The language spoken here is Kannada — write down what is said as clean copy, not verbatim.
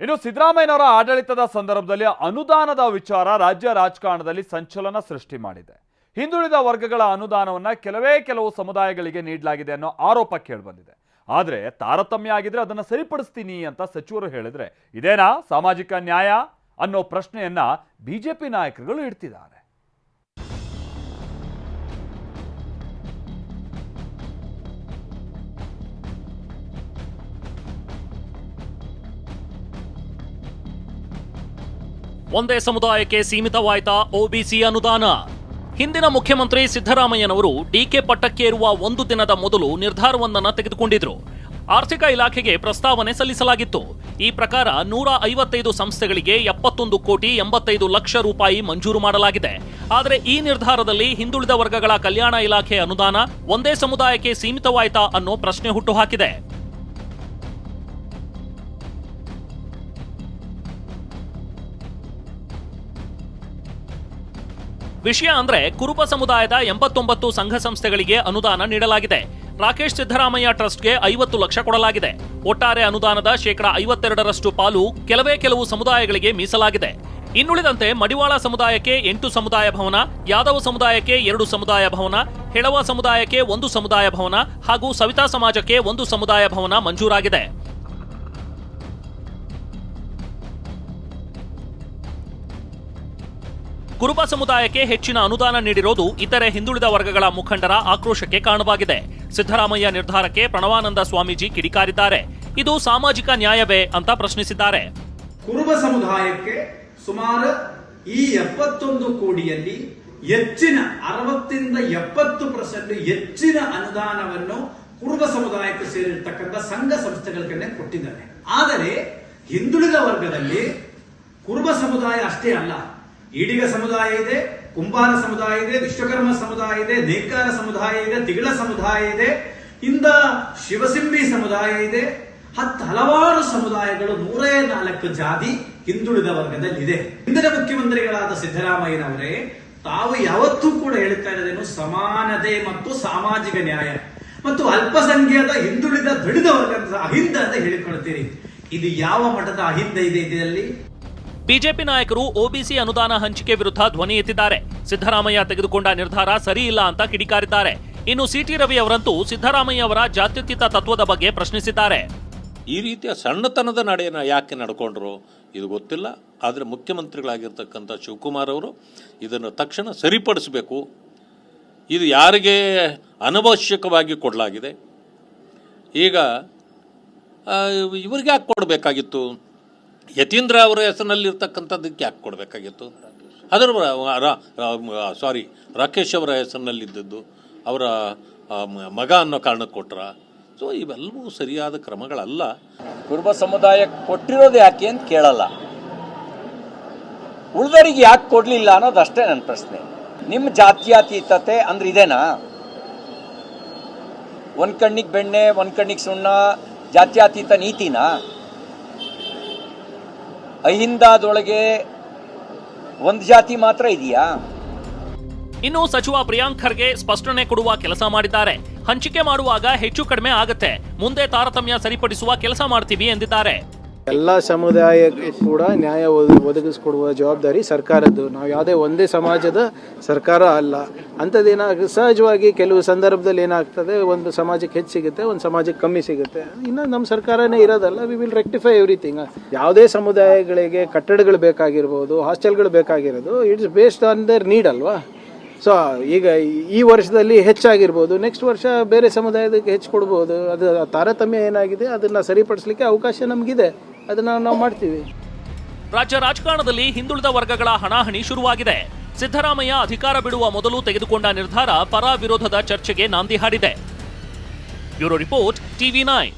ಇನ್ನು ಸಿದ್ದರಾಮಯ್ಯನವರ ಆಡಳಿತದ ಸಂದರ್ಭದಲ್ಲಿ ಅನುದಾನದ ವಿಚಾರ ರಾಜ್ಯ ರಾಜಕಾರಣದಲ್ಲಿ ಸಂಚಲನ ಸೃಷ್ಟಿ ಮಾಡಿದೆ. ಹಿಂದುಳಿದ ವರ್ಗಗಳ ಅನುದಾನವನ್ನ ಕೆಲವು ಸಮುದಾಯಗಳಿಗೆ ನೀಡಲಾಗಿದೆ ಅನ್ನೋ ಆರೋಪ ಕೇಳಿಬಂದಿದೆ. ಆದರೆ ತಾರತಮ್ಯ ಆಗಿದ್ರೆ ಅದನ್ನು ಸರಿಪಡಿಸ್ತೀನಿ ಅಂತ ಸಚಿವರು ಹೇಳಿದ್ರೆ ಇದೇನಾ ಸಾಮಾಜಿಕ ನ್ಯಾಯ ಅನ್ನೋ ಪ್ರಶ್ನೆಯನ್ನ ಬಿಜೆಪಿ ನಾಯಕರುಗಳು ಇಡ್ತಿದ್ದಾರೆ. ಒಂದೇ ಸಮುದಾಯಕ್ಕೆ ಸೀಮಿತವಾಯ್ತಾ ಒಬಿಸಿ ಅನುದಾನ? ಹಿಂದಿನ ಮುಖ್ಯಮಂತ್ರಿ ಸಿದ್ದರಾಮಯ್ಯನವರು ಡಿಕೆ ಪಟ್ಟಕ್ಕೇರುವ ಒಂದು ದಿನದ ಮೊದಲು ನಿರ್ಧಾರವೊಂದನ್ನು ತೆಗೆದುಕೊಂಡಿದ್ರು. ಆರ್ಥಿಕ ಇಲಾಖೆಗೆ ಪ್ರಸ್ತಾವನೆ ಸಲ್ಲಿಸಲಾಗಿತ್ತು. ಈ ಪ್ರಕಾರ 155 ಸಂಸ್ಥೆಗಳಿಗೆ 71 ಕೋಟಿ 85 ಲಕ್ಷ ರೂಪಾಯಿ ಮಂಜೂರು ಮಾಡಲಾಗಿದೆ. ಆದರೆ ಈ ನಿರ್ಧಾರದಲ್ಲಿ ಹಿಂದುಳಿದ ವರ್ಗಗಳ ಕಲ್ಯಾಣ ಇಲಾಖೆ ಅನುದಾನ ಒಂದೇ ಸಮುದಾಯಕ್ಕೆ ಸೀಮಿತವಾಯ್ತಾ ಅನ್ನೋ ಪ್ರಶ್ನೆ ಹುಟ್ಟುಹಾಕಿದೆ. ವಿಷಯ ಅಂದ್ರೆ ಕುರುಬ ಸಮುದಾಯದ 89 ಸಂಘ ಸಂಸ್ಥೆಗಳಿಗೆ ಅನುದಾನ ನೀಡಲಾಗಿದೆ. ರಾಕೇಶ್ ಸಿದ್ದರಾಮಯ್ಯ ಟ್ರಸ್ಟ್ಗೆ 50 ಲಕ್ಷ ಕೊಡಲಾಗಿದೆ. ಒಟ್ಟಾರೆ ಅನುದಾನದ 52% ಪಾಲು ಕೆಲವು ಸಮುದಾಯಗಳಿಗೆ ಮೀಸಲಾಗಿದೆ. ಇನ್ನುಳಿದಂತೆ ಮಡಿವಾಳ ಸಮುದಾಯಕ್ಕೆ 8 ಸಮುದಾಯ ಭವನ, ಯಾದವ ಸಮುದಾಯಕ್ಕೆ 2 ಸಮುದಾಯ ಭವನ, ಹೆಳವ ಸಮುದಾಯಕ್ಕೆ 1 ಸಮುದಾಯ ಭವನ ಹಾಗೂ ಸವಿತಾ ಸಮಾಜಕ್ಕೆ 1 ಸಮುದಾಯ ಭವನ ಮಂಜೂರಾಗಿದೆ. ಕುರುಬ ಸಮುದಾಯಕ್ಕೆ ಹೆಚ್ಚಿನ ಅನುದಾನ ನೀಡಿರೋದು ಇತರೆ ಹಿಂದುಳಿದ ವರ್ಗಗಳ ಮುಖಂಡರ ಆಕ್ರೋಶಕ್ಕೆ ಕಾರಣವಾಗಿದೆ. ಸಿದ್ದರಾಮಯ್ಯ ನಿರ್ಧಾರಕ್ಕೆ ಪ್ರಣವಾನಂದ ಸ್ವಾಮೀಜಿ ಕಿಡಿಕಾರಿದ್ದಾರೆ. ಇದು ಸಾಮಾಜಿಕ ನ್ಯಾಯವೇ ಅಂತ ಪ್ರಶ್ನಿಸಿದ್ದಾರೆ. ಕುರುಬ ಸಮುದಾಯಕ್ಕೆ ಸುಮಾರು ಈ 71 ಕೋಟಿಯಲ್ಲಿ ಹೆಚ್ಚಿನ 60ರಿಂದ 70% ಹೆಚ್ಚಿನ ಅನುದಾನವನ್ನು ಕುರುಬ ಸಮುದಾಯಕ್ಕೆ ಸೇರಿರ್ತಕ್ಕಂಥ ಸಂಘ ಸಂಸ್ಥೆಗಳಿಗೆ ಕೊಟ್ಟಿದ್ದಾರೆ. ಆದರೆ ಹಿಂದುಳಿದ ವರ್ಗದಲ್ಲಿ ಕುರುಬ ಸಮುದಾಯ ಅಷ್ಟೇ ಅಲ್ಲ, ಈಡಿಗ ಸಮುದಾಯ ಇದೆ, ಕುಂಬಾರ ಸಮುದಾಯ ಇದೆ, ವಿಶ್ವಕರ್ಮ ಸಮುದಾಯ ಇದೆ, ನೇಕಾರ ಸಮುದಾಯ ಇದೆ, ತಿಗಳ ಸಮುದಾಯ ಇದೆ, ಇಂದ ಶಿವಸಿಂಬಿ ಸಮುದಾಯ ಇದೆ, ಹಲವಾರು ಸಮುದಾಯಗಳು 104 ಜಾತಿ ಹಿಂದುಳಿದ ವರ್ಗದಲ್ಲಿ ಇದೆ. ಹಿಂದಿನ ಮುಖ್ಯಮಂತ್ರಿಗಳಾದ ಸಿದ್ದರಾಮಯ್ಯನವರೇ ತಾವು ಯಾವತ್ತೂ ಕೂಡ ಹೇಳ್ತಾ ಇರೋದೇನು ಸಮಾನತೆ ಮತ್ತು ಸಾಮಾಜಿಕ ನ್ಯಾಯ ಮತ್ತು ಅಲ್ಪಸಂಖ್ಯಾತ ಹಿಂದುಳಿದ ದಳಿದ ವರ್ಗದ ಅಹಿಂದ ಅಂತ ಹೇಳಿಕೊಳ್ತೀರಿ. ಇದು ಯಾವ ಮಟ್ಟದ ಅಹಿಂದ ಇದೆ ಇದರಲ್ಲಿ? ಬಿಜೆಪಿ ನಾಯಕರು ಒಬಿಸಿ ಅನುದಾನ ಹಂಚಿಕೆ ವಿರುದ್ಧ ಧ್ವನಿ ಎತ್ತಿದ್ದಾರೆ. ಸಿದ್ದರಾಮಯ್ಯ ತೆಗೆದುಕೊಂಡ ನಿರ್ಧಾರ ಸರಿ ಇಲ್ಲ ಅಂತ ಕಿಡಿಕಾರಿದ್ದಾರೆ. ಇನ್ನು ಸಿಟಿ ರವಿ ಅವರಂತೂ ಸಿದ್ದರಾಮಯ್ಯ ಅವರ ಜಾತ್ಯತೀತ ತತ್ವದ ಬಗ್ಗೆ ಪ್ರಶ್ನಿಸಿದ್ದಾರೆ. ಈ ರೀತಿಯ ಸಣ್ಣತನದ ನಡೆಯನ್ನು ಯಾಕೆ ನಡ್ಕೊಂಡ್ರು ಇದು ಗೊತ್ತಿಲ್ಲ. ಆದರೆ ಮುಖ್ಯಮಂತ್ರಿಗಳಾಗಿರ್ತಕ್ಕಂಥ ಶಿವಕುಮಾರ್ ಅವರು ಇದನ್ನು ತಕ್ಷಣ ಸರಿಪಡಿಸಬೇಕು. ಇದು ಯಾರಿಗೆ ಅನವಶ್ಯಕವಾಗಿ ಕೊಡಲಾಗಿದೆ, ಈಗ ಇವ್ರಿಗೆ ಯಾಕೆ ಕೊಡಬೇಕಾಗಿತ್ತು? ಯತೀಂದ್ರ ಅವರ ಹೆಸರಿನಲ್ಲಿ ಇರ್ತಕ್ಕಂಥದ್ದಕ್ಕೆ ಯಾಕೆ ಕೊಡಬೇಕಾಗಿತ್ತು? ಅದರ ರಾಕೇಶ್ ಅವರ ಹೆಸರಿನಲ್ಲಿದ್ದದ್ದು ಅವರ ಮಗ ಅನ್ನೋ ಕಾರಣಕ್ಕೆ ಕೊಟ್ರ? ಸೊ ಇವೆಲ್ಲವೂ ಸರಿಯಾದ ಕ್ರಮಗಳಲ್ಲ. ಕುರುಬ ಸಮುದಾಯಕ್ಕೆ ಕೊಟ್ಟಿರೋದು ಯಾಕೆ ಅಂತ ಕೇಳಲ್ಲ, ಉಳಿದವರಿಗೆ ಯಾಕೆ ಕೊಡಲಿಲ್ಲ ಅನ್ನೋದಷ್ಟೇ ನನ್ನ ಪ್ರಶ್ನೆ. ನಿಮ್ಮ ಜಾತ್ಯತೀತತೆ ಅಂದ್ರೆ ಇದೇನಾ? ಒಂದ್ ಕಣ್ಣಿಗೆ ಬೆಣ್ಣೆ ಒಂದ್ ಕಣ್ಣಿಗೆ ಸುಣ್ಣ ಜಾತ್ಯತೀತ ನೀತಿನಾ? ಅಹಿಂದದೊಳಗೆ ಒಂದು ಜಾತಿ ಮಾತ್ರ ಇದೆಯಾ? ಇನ್ನು ಸಚಿವ ಪ್ರಿಯಾಂಕ್ ಖರ್ಗೆ ಸ್ಪಷ್ಟನೆ ಕೊಡುವ ಕೆಲಸ ಮಾಡಿದ್ದಾರೆ. ಹಂಚಿಕೆ ಮಾಡುವಾಗ ಹೆಚ್ಚು ಕಡಿಮೆ ಆಗತ್ತೆ, ಮುಂದೆ ತಾರತಮ್ಯ ಸರಿಪಡಿಸುವ ಕೆಲಸ ಮಾಡ್ತೀವಿ ಎಂದಿದ್ದಾರೆ. ಎಲ್ಲ ಸಮುದಾಯಕ್ಕೆ ಕೂಡ ನ್ಯಾಯ ಒದಗಿಸಿಕೊಡುವ ಜವಾಬ್ದಾರಿ ಸರ್ಕಾರದ್ದು. ನಾವು ಯಾವುದೇ ಒಂದೇ ಸಮಾಜದ ಸರ್ಕಾರ ಅಲ್ಲ. ಅಂಥದ್ದೇನಾಗ ಸಹಜವಾಗಿ ಕೆಲವು ಸಂದರ್ಭದಲ್ಲಿ ಏನಾಗ್ತದೆ, ಒಂದು ಸಮಾಜಕ್ಕೆ ಹೆಚ್ಚು ಸಿಗುತ್ತೆ, ಒಂದು ಸಮಾಜಕ್ಕೆ ಕಮ್ಮಿ ಸಿಗುತ್ತೆ. ಇನ್ನು ನಮ್ಮ ಸರ್ಕಾರನೇ ಇರೋದಲ್ಲ, ವಿ ವಿಲ್ ರೆಕ್ಟಿಫೈ ಎವ್ರಿಥಿಂಗ್. ಯಾವುದೇ ಸಮುದಾಯಗಳಿಗೆ ಕಟ್ಟಡಗಳು ಬೇಕಾಗಿರ್ಬೋದು, ಹಾಸ್ಟೆಲ್ಗಳು ಬೇಕಾಗಿರೋದು it's based on their need ಅಲ್ವಾ? ಸೊ ಈಗ ಈ ವರ್ಷದಲ್ಲಿ ಹೆಚ್ಚಾಗಿರ್ಬೋದು, ನೆಕ್ಸ್ಟ್ ವರ್ಷ ಬೇರೆ ಸಮುದಾಯದಕ್ಕೆ ಹೆಚ್ಚು ಕೊಡ್ಬೋದು. ಅದು ತಾರತಮ್ಯ ಏನಾಗಿದೆ ಅದನ್ನು ಸರಿಪಡಿಸಲಿಕ್ಕೆ ಅವಕಾಶ ನಮಗಿದೆ, ಅದನ್ನು ನಾವು ಮಾಡ್ತೀವಿ. ರಾಜ್ಯ ರಾಜಕಾರಣದಲ್ಲಿ ಹಿಂದುಳಿದ ವರ್ಗಗಳ ಹಣಾಹಣಿ ಶುರುವಾಗಿದೆ. ಸಿದ್ದರಾಮಯ್ಯ ಅಧಿಕಾರ ಬಿಡುವ ಮೊದಲು ತೆಗೆದುಕೊಂಡ ನಿರ್ಧಾರ ಪರ ವಿರೋಧದ ಚರ್ಚೆಗೆ ನಾಂದಿ ಹಾಡಿದೆ. Bureau report, TV9.